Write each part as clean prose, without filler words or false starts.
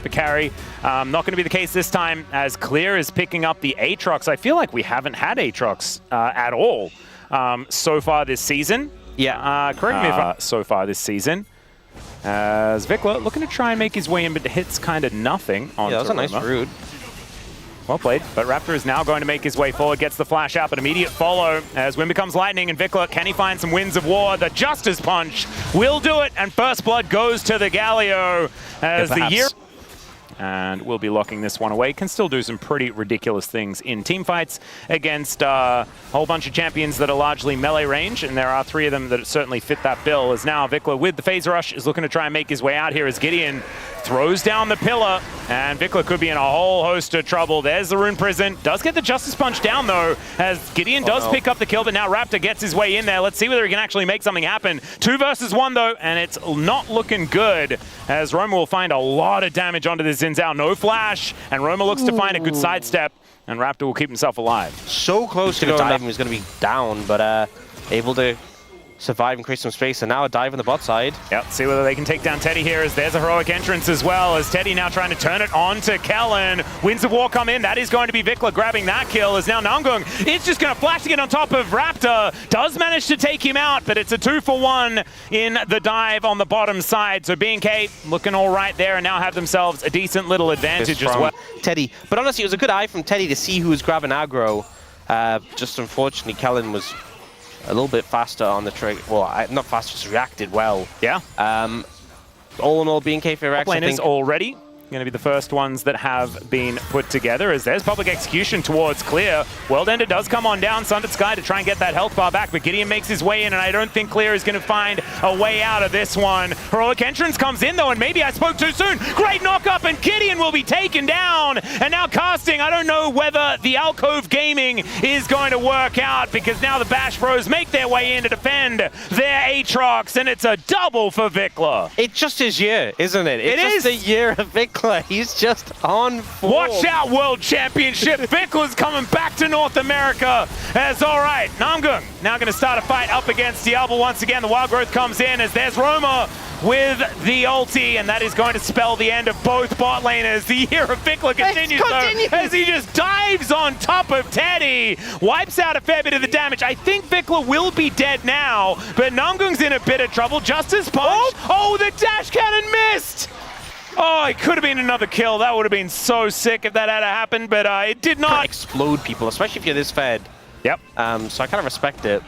carry. Not going to be the case this time, as Clear is picking up the Aatrox. I feel like we haven't had Aatrox at all so far this season. Yeah. Correct me if I'm so far this season. As Vikla looking to try and make his way in, but hits kind of nothing on that was a nice root. Well played, but Raptor is now going to make his way forward, gets the flash out, but immediate follow as Wind becomes lightning, and Vikla, can he find some Winds of War? The Justice Punch will do it, and First Blood goes to the Galio as the year... And we'll be locking this one away. Can still do some pretty ridiculous things in team fights against a whole bunch of champions that are largely melee range, and there are 3 of them that certainly fit that bill. As now Vikla with the phase rush is looking to try and make his way out here as Gideon throws down the pillar, and Vikla could be in a whole host of trouble. There's the Rune Prison. Does get the Justice Punch down though, as Gideon does pick up the kill, but now Raptor gets his way in there. Let's see whether he can actually make something happen. 2 versus 1 though, and it's not looking good, as Roma will find a lot of damage onto this Zinzao. No flash, and Roma looks to find a good sidestep, and Raptor will keep himself alive. So close to a dive, he was going to be down, but able to survive and create some space, and now a dive on the bot side. Yep, see whether they can take down Teddy here, as there's a heroic entrance as well, as Teddy now trying to turn it on to Kellen. Winds of War come in, that is going to be Vikla grabbing that kill, as now Namgung is just going to flash to get on top of Raptor. Does manage to take him out, but it's a 2-for-1 in the dive on the bottom side. So BNK looking all right there, and now have themselves a decent little advantage as well. Teddy, but honestly, it was a good eye from Teddy to see who was grabbing aggro. Just unfortunately, Kellen was a little bit faster on the trigger. Well, not faster, just reacted well. Yeah. All in all, BNK FEARX, I think already going to be the first ones that have been put together, as there's public execution towards Clear. World Ender does come on down, Sundered Sky to try and get that health bar back, but Gideon makes his way in, and I don't think Clear is going to find a way out of this one. Heroic Entrance comes in though, and maybe I spoke too soon. Great knock up, and Gideon will be taken down. And now casting, I don't know whether the Alcove Gaming is going to work out, because now the Bash Bros make their way in to defend their Aatrox, and it's a double for Vikla. It's just his year, isn't it? It's just the year of Vikla. He's just on form. Watch out, World Championship. Vikla's coming back to North America. As all right, Namgung now going to start a fight up against Diablo once again. The Wild Growth comes in, as there's Roma with the ulti, and that is going to spell the end of both bot laners. The year of Vikla continues though, as he just dives on top of Teddy, wipes out a fair bit of the damage. I think Vikla will be dead now, but Namgung's in a bit of trouble. Justice Punch. Oh, the dash cannon missed. Oh, it could have been another kill. That would have been so sick if that had happened, but it did not. Explode people, especially if you're this fed. Yep. So I kind of respect it.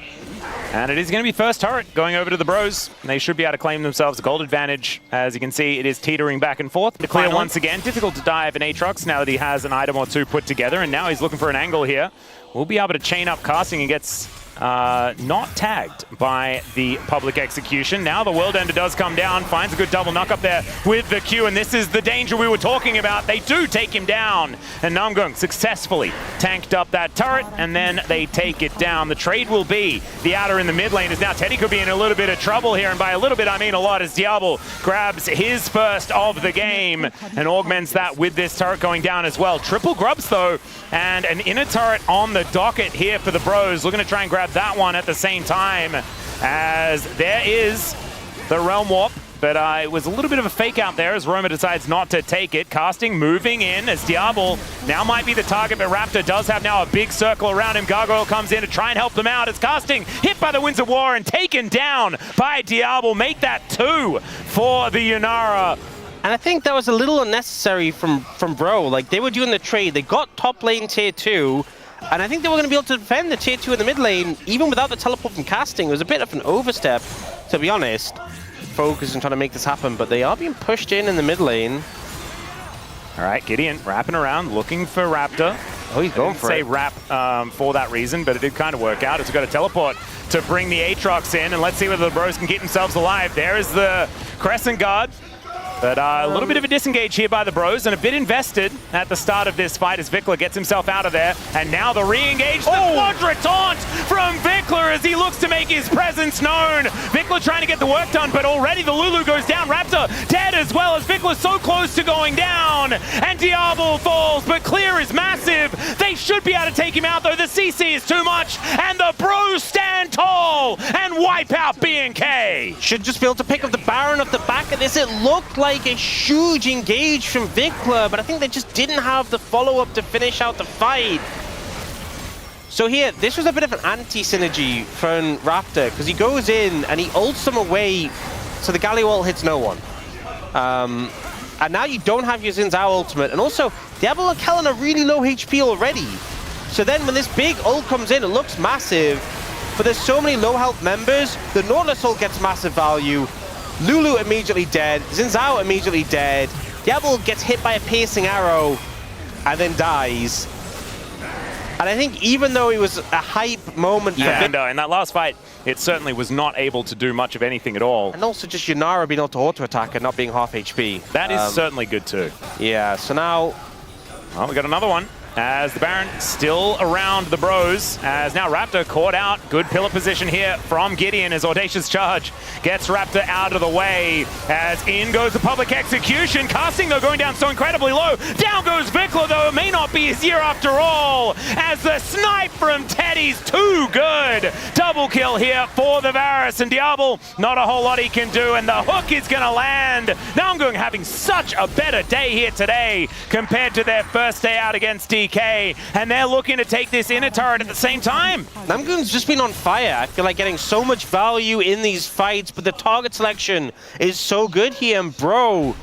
And it is going to be first turret going over to the Bros. They should be able to claim themselves a gold advantage. As you can see, it is teetering back and forth. To Clear once again. Difficult to dive in Aatrox now that he has an item or 2 put together, and now he's looking for an angle here. We'll be able to chain up casting and gets not tagged by the public execution. Now the World Ender does come down, finds a good double knock up there with the Q, and this is the danger we were talking about. They do take him down, and Namgung successfully tanked up that turret, and then they take it down. The trade will be the outer in the mid lane, as now Teddy could be in a little bit of trouble here, and by a little bit I mean a lot, as Diablo grabs his first of the game and augments that with this turret going down as well. Triple grubs though, and an inner turret on the docket here for the Bros, looking to try and grab that one at the same time, as there is the Realm Warp, but it was a little bit of a fake out there as Roma decides not to take it. Casting moving in, as Diablo now might be the target, but Raptor does have now a big circle around him. Gargoyle comes in to try and help them out as Casting hit by the Winds of War and taken down by Diablo. Make that 2 for the Yunara. And I think that was a little unnecessary from Bro. Like, they were doing the trade. They got top lane tier 2, and I think they were going to be able to defend the tier 2 in the mid lane, even without the teleport from Casting. It was a bit of an overstep, to be honest. Focus on trying to make this happen, but they are being pushed in the mid lane. All right, Gideon wrapping around, looking for Raptor. Oh, he's going for it. Say wrap for that reason, but it did kind of work out. It's got a teleport to bring the Aatrox in, and let's see whether the Bros can keep themselves alive. There is the Crescent Guard. But a little bit of a disengage here by the Bros, and a bit invested at the start of this fight as Vikla gets himself out of there. And now the re-engage, the Quadra Taunt from Vikla as he looks to make his presence known. Vikla trying to get the work done, but already the Lulu goes down. Raptor dead as well, as Vikla so close to going down. And Diablo falls, but Clear is massive. They should be able to take him out, though. The CC is too much, and the Bros stand tall and wipe out BNK. Should just be able to pick up the Baron off the back of this. It looked like a huge engage from Vikla, but I think they just didn't have the follow-up to finish out the fight. So here, this was a bit of an anti-synergy from Raptor, because he goes in and he ults them away, so the Galio ult hits no one. And now you don't have your Xin Zhao ultimate, and also, Diablo and Kellen are really low HP already. So then when this big ult comes in, it looks massive, but there's so many low health members, the Nautilus ult gets massive value, Lulu immediately dead, Xin Zhao immediately dead, Diablo gets hit by a piercing arrow, and then dies. And I think even though it was a hype moment for and in that last fight, it certainly was not able to do much of anything at all. And also just Yunara being able to auto-attack and not being half HP. That is certainly good too. Yeah, so now... Oh, we got another one. As the Baron still around the Bros, as now Raptor caught out. Good pillar position here from Gideon as Audacious Charge gets Raptor out of the way. As in goes the public execution. Casting though going down so incredibly low. Down goes Vikla though. It may not be his year after all. As the snipe from Teddy's too good. Double kill here for the Varus, and Diablo, not a whole lot he can do, and the hook is going to land. Namgung having such a better day here today compared to their first day out against DK, and they're looking to take this inner turret at the same time. Namgoon's just been on fire. I feel like getting so much value in these fights, but the target selection is so good here, and bro,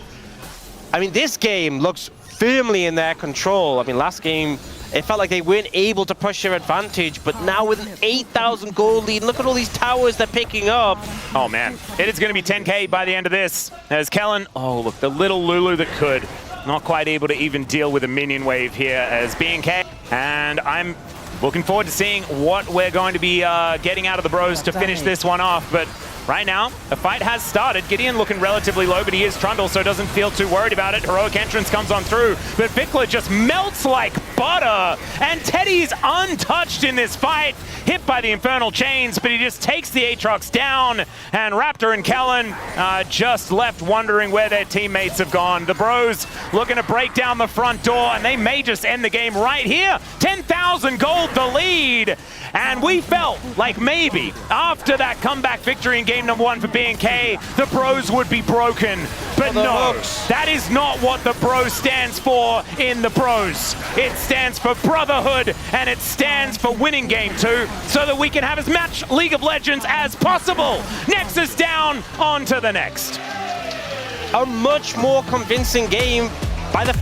I mean, this game looks firmly in their control. I mean, last game, it felt like they weren't able to push their advantage, but now with an 8,000 gold lead, look at all these towers they're picking up. Oh man, it is going to be 10k by the end of this, as Kellen, oh look, the little Lulu that could. Not quite able to even deal with a minion wave here as BNK. And I'm looking forward to seeing what we're going to be getting out of the Bros to finish this one off. But right now, the fight has started. Gideon looking relatively low, but he is Trundle, so doesn't feel too worried about it. Heroic entrance comes on through, but Vikla just melts like butter. And Teddy's untouched in this fight. Hit by the Infernal Chains, but he just takes the Aatrox down. And Raptor and Kellen just left wondering where their teammates have gone. The Bros looking to break down the front door, and they may just end the game right here. 10,000 gold the lead. And we felt like maybe after that comeback victory in game number 1 for BNK, the Bros would be broken. But no, that is not what the Bros stands for in the Bros. It stands for brotherhood, and it stands for winning game 2, so that we can have as much League of Legends as possible. Nexus down, on to the next. A much more convincing game by the